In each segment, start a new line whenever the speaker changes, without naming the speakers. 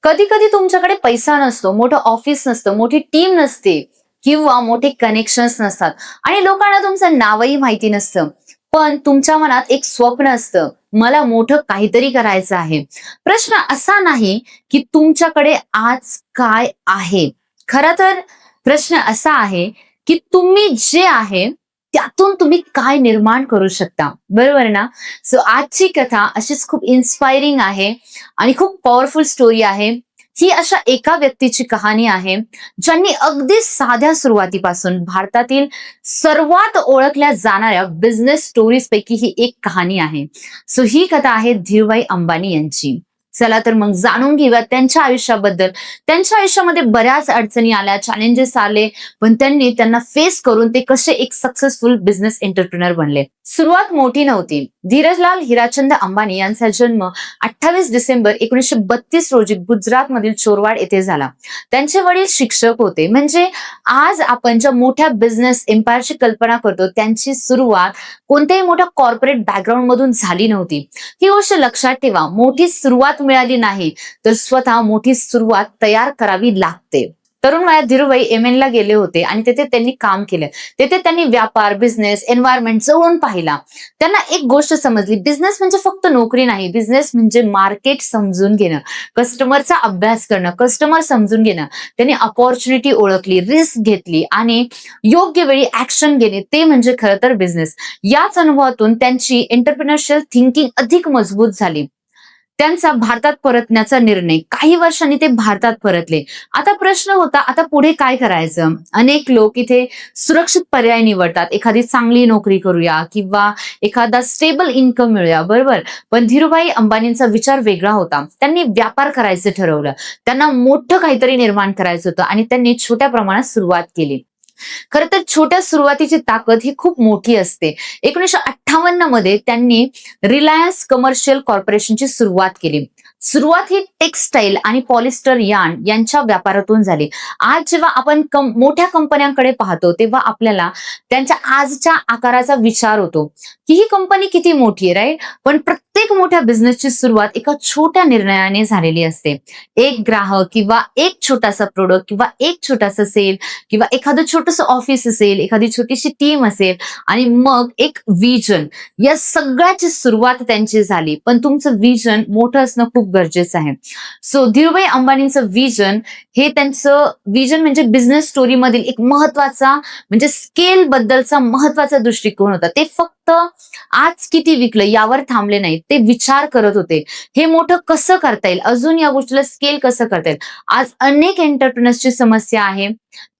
कधी कधी तुमच्याकडे पैसा नसतो, मोठं ऑफिस नसतं, मोठी टीम नसते किंवा मोठे कनेक्शन्स नसतात आणि लोकांना तुमचं नावही माहिती नसतं. पण तुमच्या मनात एक स्वप्न असतं, मला मोठं काहीतरी करायचं आहे. प्रश्न असा नाही की तुमच्याकडे आज काय आहे. खरं तर प्रश्न असा आहे की तुम्ही जे आहे त्यातून तुम्ही काय निर्माण करू शकता. बरोबर ना? सो आजची कथा अशीच खूप इन्स्पायरिंग आहे आणि खूप पॉवरफुल स्टोरी आहे. ही अशा एका व्यक्तीची कहाणी आहे ज्यांनी अगदी साध्या सुरुवातीपासून भारतातील सर्वात ओळखल्या जाणाऱ्या बिझनेस स्टोरीज पैकी ही एक कहाणी आहे. सो ही कथा आहे धीरूभाई अंबानी यांची. चला तर मग जाणून घेऊया त्यांच्या आयुष्याबद्दल. त्यांच्या आयुष्यामध्ये बऱ्याच अडचणी आल्या, चॅलेंजेस आले, पण त्यांना फेस करून ते कसे एक सक्सेसफुल बिझनेस एंटरप्रिनर बनले. सुरुवात मोठी नव्हती. धीरजलाल हिराचंद अंबानी यांचा जन्म 28 डिसेंबर 1932 रोजी गुजरात मधील चोरवाड येथे झाला. त्यांचे वडील शिक्षक होते. म्हणजे आज आपण ज्या मोठ्या बिझनेस एम्पायरची कल्पना करतो त्यांची सुरुवात कोणत्याही मोठ्या कॉर्पोरेट बॅकग्राऊंड मधून झाली नव्हती. ही गोष्ट लक्षात ठेवा. मोठी सुरुवात मिळाली नाही तर स्वतः मोठी सुरुवात तयार करावी लागते. तरुण वयात धीरूभाई एमएन ला गेले होते आणि तेथे त्यांनी काम केले. तेथे त्यांनी व्यापार, बिझनेस, एन्व्हायरमेंट जवळून पाहिला. त्यांना एक गोष्ट समजली, बिझनेस म्हणजे फक्त नोकरी नाही. बिझनेस म्हणजे मार्केट समजून घेणं, कस्टमरचा अभ्यास करणं, कस्टमर समजून घेणं. त्यांनी अपॉर्च्युनिटी ओळखली, रिस्क घेतली आणि योग्य वेळी ऍक्शन घेणे, ते म्हणजे खरं तर बिझनेस. याच अनुभवातून त्यांची एंटरप्रिनरशियल थिंकिंग अधिक मजबूत झाली. त्यांचा भारतात परतण्याचा निर्णय. काही वर्षांनी ते भारतात परतले. आता प्रश्न होता, आता पुढे काय करायचं. अनेक लोक इथे सुरक्षित पर्याय निवडतात, एखादी चांगली नोकरी करूया किंवा एखादा स्टेबल इन्कम मिळूया, बरोबर. पण धीरूभाई अंबानींचा विचार वेगळा होता. त्यांनी व्यापार करायचं ठरवलं. त्यांना मोठं काहीतरी निर्माण करायचं होतं आणि त्यांनी छोट्या प्रमाणात सुरुवात केली. खरं तर छोट्या सुरुवातीची ताकद ही खूप मोठी असते. 1958 मध्ये त्यांनी रिलायन्स कमर्शियल कॉर्पोरेशनची सुरुवात केली. सुरुवात ही टेक्सटाईल आणि पॉलिस्टर यार्न यांच्या व्यापारातून झाली. आज जेव्हा आपण मोठ्या कंपन्यांकडे पाहतो तेव्हा आपल्याला त्यांच्या आजच्या आकाराचा विचार होतो की ही कंपनी किती मोठी आहे, राईट. पण प्रत्येक मोठ्या बिझनेसची सुरुवात एका छोट्या निर्णयाने झालेली असते. एक ग्राहक किंवा एक छोटासा प्रोडक्ट किंवा एक छोटासा सेल किंवा एखादं छोटंसं ऑफिस असेल, एखादी छोटीशी टीम असेल आणि मग एक विजन. या सगळ्याची सुरुवात त्यांची झाली. पण तुमचं विजन मोठं असणं खूप गरजेचं आहे. सो धीरूभाई अंबानींचं विजन हे त्यांचं विजन म्हणजे बिझनेस स्टोरी मधील एक महत्वाचा म्हणजे स्केल बद्दलचा महत्वाचा दृष्टिकोन होता. ते फक्त आज किती विकलं यावर थांबले नाहीत. ते विचार करत होते, हे मोठं कसं करता येईल, अजून या गोष्टीला स्केल कसं करता येईल. आज अनेक एंटरप्रिनर्सची समस्या आहे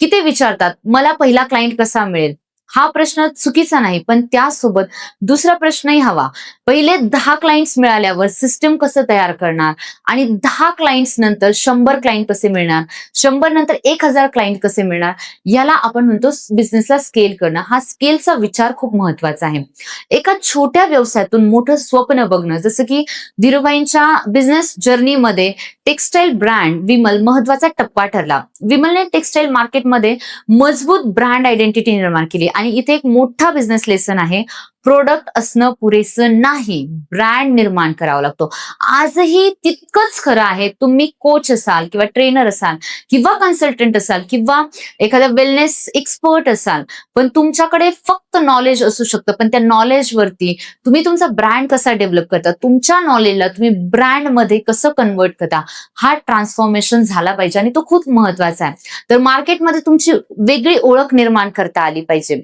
की ते विचारतात, मला पहिला क्लायंट कसा मिळेल. हा प्रश्न चुकीचा नाही, पण त्यासोबत दुसरा प्रश्नही हवा. पहिले 10 क्लायंट्स मिळाल्यावर सिस्टम कसं तयार करणार आणि 10 क्लायंट्स नंतर 100 क्लायंट कसे मिळणार, 100 नंतर 1000 क्लायंट कसे मिळणार. याला आपण म्हणतो बिझनेसला स्केल करणं. हा स्केलचा विचार खूप महत्वाचा आहे. एका छोट्या व्यवसायातून मोठं स्वप्न बघणं, जसं की धीरूभाईंच्या बिझनेस जर्नीमध्ये टेक्सटाईल ब्रँड विमल महत्वाचा टप्पा ठरला. विमलने टेक्सटाईल मार्केटमध्ये मजबूत ब्रँड आयडेंटिटी निर्माण केली आणि इथे एक मोठा बिझनेस लेसन आहे. प्रोडक्ट असणं पुरेसं नाही, ब्रँड निर्माण करावा लागतो. आजही तितकंच खरं आहे. तुम्ही कोच असाल किंवा ट्रेनर असाल किंवा कन्सल्टंट असाल किंवा एखाद्या वेलनेस एक्सपर्ट असाल, पण तुमच्याकडे फक्त नॉलेज असू शकतं, पण त्या नॉलेजवरती तुम्ही तुमचा ब्रँड कसा डेव्हलप करता, तुमच्या नॉलेजला तुम्ही ब्रँड मध्ये कसं कन्वर्ट करता, हा ट्रान्सफॉर्मेशन झाला पाहिजे आणि तो खूप महत्वाचा आहे. तर मार्केटमध्ये तुमची वेगळी ओळख निर्माण करता आली पाहिजे.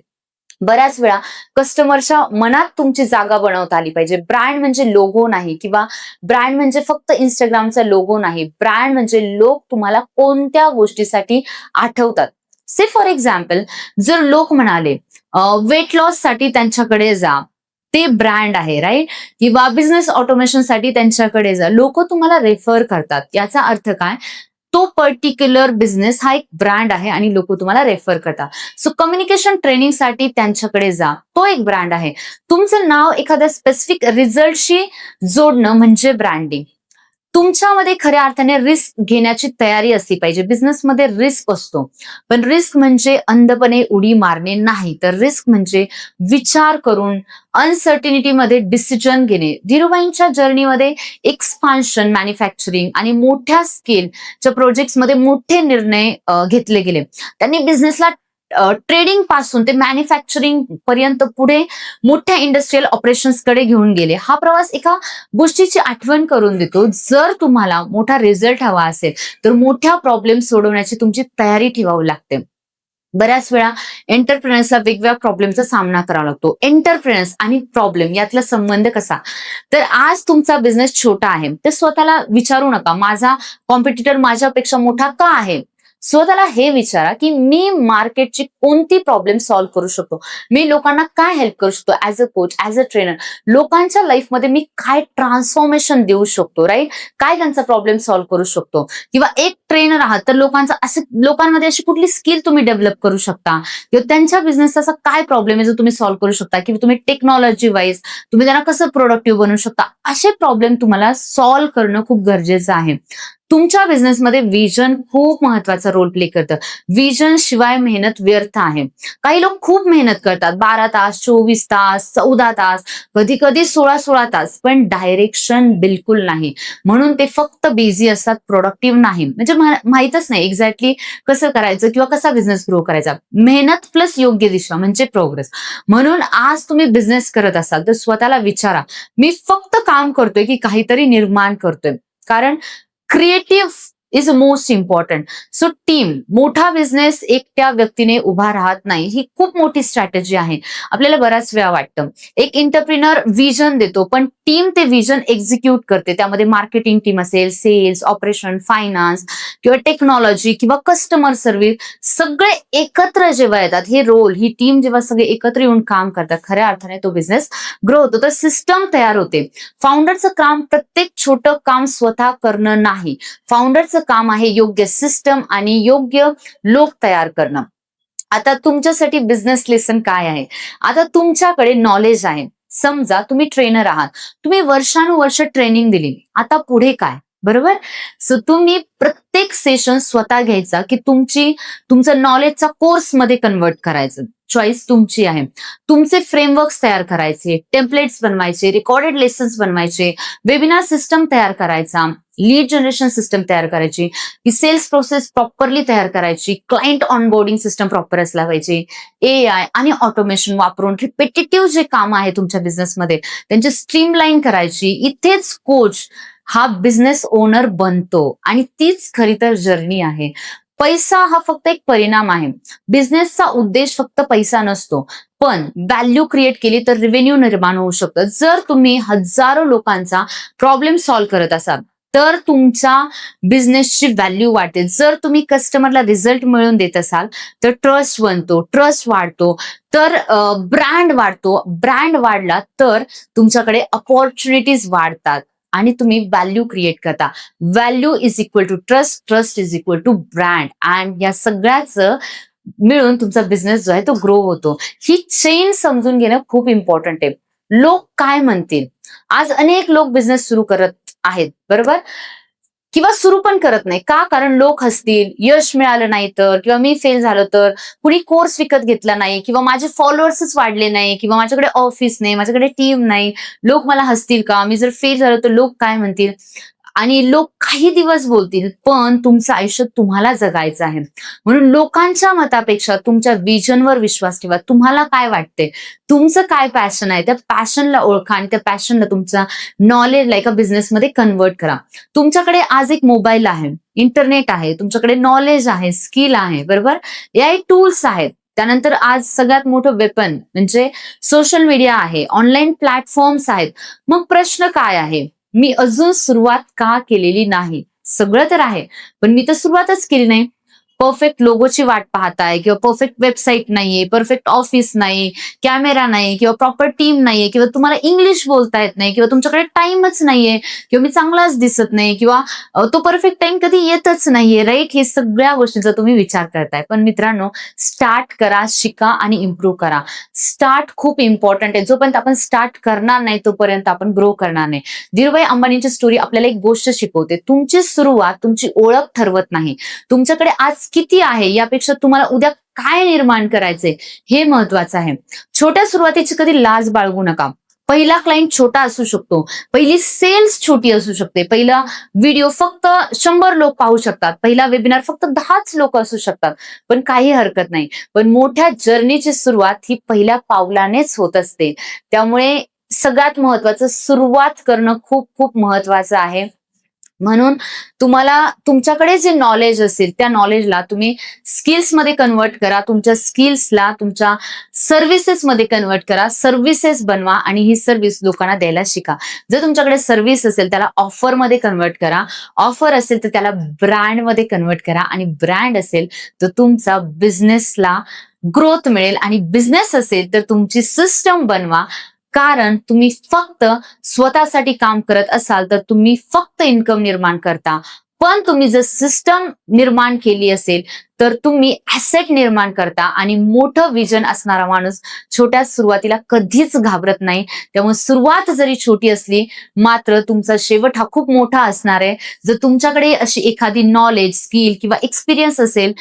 बऱ्याच वेळा कस्टमरच्या मनात तुमची जागा बनवता आली पाहिजे. ब्रँड म्हणजे लोगो नाही किंवा ब्रँड म्हणजे फक्त इंस्टाग्रामचा लोगो नाही. ब्रँड म्हणजे लोक तुम्हाला कोणत्या गोष्टीसाठी आठवतात. से फॉर एक्झाम्पल, जर लोक म्हणाले वेट लॉस साठी त्यांच्याकडे जा, ते ब्रँड आहे, राईट. किंवा बिझनेस ऑटोमेशन साठी त्यांच्याकडे जा, लोक तुम्हाला रेफर करतात. याचा अर्थ काय, तो पर्टिक्युलर बिझनेस हा एक ब्रँड आहे आणि लोक तुम्हाला रेफर करतात. सो कम्युनिकेशन ट्रेनिंगसाठी त्यांच्याकडे जा, तो एक ब्रँड आहे. तुमचं नाव एखाद्या स्पेसिफिक रिझल्टशी जोडणं म्हणजे ब्रँडिंग. तुमच्यामध्ये खऱ्या अर्थाने रिस्क घेण्याची तयारी असली पाहिजे. बिझनेसमध्ये रिस्क असतो, पण रिस्क म्हणजे अंधपणे उडी मारणे नाही, तर रिस्क म्हणजे विचार करून अनसर्टिनिटीमध्ये डिसिजन घेणे. धीरूभाईंच्या जर्नीमध्ये एक्सपान्शन, मॅन्युफॅक्चरिंग आणि मोठ्या स्केलच्या प्रोजेक्ट्समध्ये मोठे निर्णय घेतले गेले. त्यांनी बिझनेसला ट्रेडिंग पासून ते मॅन्युफॅक्चरिंग पर्यंत पुढे मोठ्या इंडस्ट्रियल ऑपरेशन्स कडे घेऊन गेले. हा प्रवास एका गोष्टीची आठवण करून देतो, जर तुम्हाला मोठा रिझल्ट हवा असेल तर मोठ्या प्रॉब्लेम सोडवण्याची तुमची तयारी ठेवावी लागते. बऱ्याच वेळा एंटरप्रेनर्सला वेगवेगळ्या प्रॉब्लेमचा सामना करावा लागतो. एंटरप्रेनर्स आणि प्रॉब्लेम यातला संबंध कसा, तर आज तुमचा बिझनेस छोटा आहे तर स्वतःला विचारू नका माझा कॉम्पिटिटर माझ्यापेक्षा मोठा का आहे. स्वतःला हे विचारा की मी मार्केटची कोणती प्रॉब्लेम सॉल्व्ह करू शकतो, मी लोकांना काय हेल्प करू शकतो as a coach, as a trainer, लोकांच्या लाईफमध्ये मी काय ट्रान्सफॉर्मेशन देऊ शकतो, राईट, काय त्यांचा प्रॉब्लेम सॉल्व्ह करू शकतो. किंवा एक ट्रेनर आहात तर लोकांमध्ये अशी कुठली स्किल तुम्ही डेव्हलप करू शकता, किंवा त्यांच्या बिझनेसचा असा काय प्रॉब्लेम आहे जो तुम्ही सॉल्व्ह करू शकता, किंवा तुम्ही टेक्नॉलॉजी वाईज तुम्ही त्यांना कसं प्रोडक्टिव्ह बनवू शकता. असे प्रॉब्लेम तुम्हाला सॉल्व्ह करणं खूप गरजेचं आहे. तुमच्या बिझनेसमध्ये विजन खूप महत्वाचा रोल प्ले करतं. विजन शिवाय मेहनत व्यर्थ आहे. काही लोक खूप मेहनत करतात, 12 तास, 24 तास, 14 तास, कधी कधी 16 तास, पण डायरेक्शन बिलकुल नाही. म्हणून ते फक्त बिझी असतात, प्रोडक्टिव्ह नाही. म्हणजे माहीतच नाही एक्झॅक्टली कसं करायचं किंवा कसा बिझनेस ग्रो करायचा. मेहनत प्लस योग्य दिशा म्हणजे प्रोग्रेस. म्हणून आज तुम्ही बिझनेस करत असाल तर स्वतःला विचारा, मी फक्त काम करतोय की काहीतरी निर्माण करतोय. कारण creative is most important. So team, मोठा बिझनेस एकट्या व्यक्तीने उभा राहत नाही, ही खूप मोठी स्ट्रॅटेजी आहे. आपल्याला बऱ्याच वेळा वाटतं एक एंटरप्रिनर विजन देतो, पण टीम ते विजन एक्झिक्यूट करते. त्यामध्ये मार्केटिंग टीम असेल, सेल्स, ऑपरेशन, फायनान्स किंवा टेक्नॉलॉजी किंवा कस्टमर सर्व्हिस, सगळे एकत्र जेव्हा येतात, हे रोल, ही टीम जेव्हा सगळे एकत्र येऊन काम करतात, खऱ्या अर्थाने तो बिझनेस ग्रो होतो. तर सिस्टम तयार होते. फाउंडरचं काम प्रत्येक छोटं काम स्वतः करणं नाही, फाउंडरचं काम आहे योग्य सिस्टम आणि योग्य लोक तयार करणं. आता तुमच्यासाठी बिझनेस लेसन काय आहे, आता तुमच्याकडे नॉलेज आहे. समजा तुम्ही ट्रेनर आहात, तुम्ही वर्षानुवर्ष ट्रेनिंग दिली, आता पुढे काय, बरोबर. सो तुम्ही प्रत्येक सेशन स्वतः घ्यायचा की तुमचं नॉलेजचा कोर्स मध्ये कन्वर्ट करायचं. चॉईस तुमची आहे. तुमचे फ्रेमवर्क्स तयार करायचे, टेम्पलेट्स बनवायचे, रेकॉर्डेड लेसन्स बनवायचे, वेबिनार सिस्टम तयार करायचा, लीड जनरेशन सिस्टम तयार करायची, सेल्स प्रोसेस प्रॉपरली तयार करायची, क्लायंट ऑनबोर्डिंग सिस्टम प्रॉपर असला पाहिजे, AI आणि ऑटोमेशन वापरून रिपिटेटिव्ह जे काम आहे तुमच्या बिझनेसमध्ये त्यांची स्ट्रीमलाईन करायची. इथेच कोच हा बिझनेस ओनर बनतो आणि तीच खरी तर जर्नी आहे. पैसा हा फक्त एक परिणाम आहे. बिझनेसचा उद्देश फक्त पैसा नसतो, पण व्हॅल्यू क्रिएट केली तर रेव्हेन्यू निर्माण होऊ शकतं. जर तुम्ही हजारो लोकांचा प्रॉब्लेम सॉल्व्ह करत असाल तर तुमच्या बिझनेसची व्हॅल्यू वाढते. जर तुम्ही कस्टमरला रिझल्ट मिळवून देत असाल तर ट्रस्ट बनतो, ट्रस्ट वाढतो, तर ब्रँड वाढतो, ब्रँड वाढला तर तुमच्याकडे अपॉर्च्युनिटीज वाढतात आणि तुम्ही व्हॅल्यू क्रिएट करता. Value is equal to trust, trust is equal to brand, and या सगळ्याचं मिळून तुमचा बिझनेस जो आहे तो ग्रो होतो. ही चेन समजून घेणं खूप इम्पॉर्टंट आहे. लोक काय म्हणतील, आज अनेक लोक बिझनेस सुरू करत आहेत, बरोबर, किंवा सुरू पण करत नाही का, कारण लोक हसतील, यश मिळालं नाही तर, किंवा मी फेल झालो तर, कुणी कोर्स विकत घेतला नाही, किंवा माझे फॉलोअर्सच वाढले नाही, किंवा माझ्याकडे ऑफिस नाही, माझ्याकडे टीम नाही, लोक मला हसतील का, मी जर फेल झालो तर लोक काय म्हणतील. आणि लोक काही दिवस बोलतील, पण तुमचं आयुष्य तुम्हाला जगायचं आहे. म्हणून लोकांच्या मतापेक्षा तुमच्या विजनवर विश्वास ठेवा. तुम्हाला काय वाटते, तुमचं काय पॅशन आहे, त्या पॅशनला ओळखा आणि त्या पॅशनला तुमच्या नॉलेजला एका बिझनेसमध्ये कन्वर्ट करा. तुमच्याकडे आज एक मोबाईल आहे, इंटरनेट आहे, तुमच्याकडे नॉलेज आहे, स्किल आहे, बरोबर, AI टूल्स आहेत. त्यानंतर आज सगळ्यात मोठं वेपन म्हणजे सोशल मीडिया आहे, ऑनलाईन प्लॅटफॉर्म्स आहेत. मग प्रश्न काय आहे, मी अजून सुरुवात का केलेली नाही. सगळं तर आहे पण मी तर सुरुवातच केली नाही. परफेक्ट लोगोची वाट पाहताय किंवा परफेक्ट वेबसाईट नाहीये, परफेक्ट ऑफिस नाही, कॅमेरा नाही किंवा प्रॉपर टीम नाहीये किंवा तुम्हाला इंग्लिश बोलता येत नाही किंवा तुमच्याकडे टाइमच नाहीये किंवा मी चांगलाच दिसत नाही किंवा तो परफेक्ट टाइम कधी येतच नाहीये, राईट? हे सगळ्या गोष्टींचा तुम्ही विचार करताय. पण मित्रांनो, स्टार्ट करा, शिका आणि इम्प्रूव्ह करा. स्टार्ट खूप इम्पॉर्टंट आहे. जोपर्यंत आपण स्टार्ट करणार नाही तोपर्यंत आपण ग्रो करणार नाही. धीरूभाई अंबानींची स्टोरी आपल्याला एक गोष्ट शिकवते. तुमची सुरुवात तुमची ओळख ठरवत नाही. तुमच्याकडे आज किती आहे यापेक्षा तुम्हाला उद्या काय निर्माण करायचंय हे महत्वाचं आहे. छोट्या सुरुवातीची कधी लाज बाळगू नका. पहिला क्लायंट छोटा असू शकतो, पहिली सेल्स छोटी असू शकते, पहिला व्हिडिओ फक्त 100 लोक पाहू शकतात, पहिला वेबिनार फक्त 10च लोक असू शकतात, पण काही हरकत नाही. पण मोठ्या जर्नीची सुरुवात ही पहिल्या पावलानेच होत असते. त्यामुळे सगळ्यात महत्वाचं सुरुवात करणं खूप खूप महत्वाचं आहे. म्हणून तुम्हाला तुमच्याकडे जे नॉलेज असेल त्या नॉलेजला तुम्ही स्किल्समध्ये कन्वर्ट करा. तुमच्या स्किल्सला तुमच्या सर्व्हिसेसमध्ये कन्वर्ट करा. सर्व्हिसेस बनवा आणि ही सर्व्हिस लोकांना द्यायला शिका. जर तुमच्याकडे सर्व्हिस असेल त्याला ऑफरमध्ये कन्वर्ट करा. ऑफर असेल तर त्याला ब्रँडमध्ये कन्वर्ट करा आणि ब्रँड असेल तर तुमचा बिझनेसला ग्रोथ मिळेल आणि बिझनेस असेल तर तुमची सिस्टम बनवा. कारण तुम्ही फक्त स्वतःसाठी काम करत असाल तर तुम्ही फक्त इन्कम निर्माण करता. पण तुम्ही जर सिस्टम निर्माण केली असेल तर तुम्ही ऍसेट निर्माण करता आणि मोठं विजन असणारा माणूस छोट्या सुरुवातीला कधीच घाबरत नाही. त्यामुळे सुरुवात जरी छोटी असली मात्र तुमचा शेवट हा खूप मोठा असणार आहे. जर तुमच्याकडे अशी एखादी नॉलेज, स्किल किंवा एक्सपिरियन्स असेल,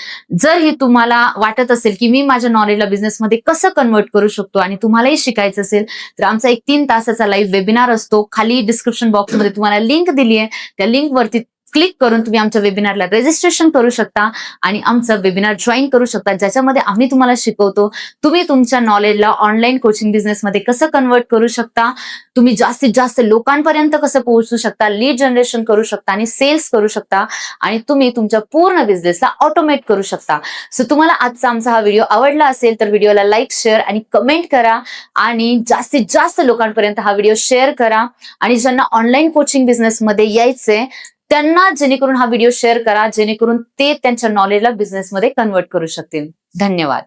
जर ही तुम्हाला वाटत असेल की मी माझ्या नॉलेजला बिझनेसमध्ये कसं कन्वर्ट करू शकतो आणि तुम्हालाही शिकायचं असेल तर आमचा एक 3 तासाचा लाईव्ह वेबिनार असतो. खाली डिस्क्रिप्शन बॉक्समध्ये तुम्हाला लिंक दिली आहे. त्या लिंकवरती क्लिक करून तुम्ही आमच्या वेबिनारला रजिस्ट्रेशन करू शकता आणि आमचा वेबिनार जॉईन करू शकता, ज्याच्यामध्ये आम्ही तुम्हाला शिकवतो तुम्ही तुमच्या नॉलेजला ऑनलाईन कोचिंग बिझनेसमध्ये कसं कन्वर्ट करू शकता, तुम्ही जास्तीत जास्त लोकांपर्यंत कसं पोहोचू शकता, लीड जनरेशन करू शकता आणि सेल्स करू शकता आणि तुम्ही तुमच्या पूर्ण बिझनेसला ऑटोमेट करू शकता. सो तुम्हाला आजचा आमचा हा व्हिडिओ आवडला असेल तर व्हिडिओला लाईक, शेअर आणि कमेंट करा आणि जास्तीत जास्त लोकांपर्यंत हा व्हिडिओ शेअर करा. आणि ज्यांना ऑनलाईन कोचिंग बिझनेसमध्ये यायचंय त्यांना जेणेकरून हा व्हिडिओ शेअर करा, जेणेकरून ते त्यांच्या नॉलेजला बिझनेसमध्ये कन्वर्ट करू शकतील. धन्यवाद.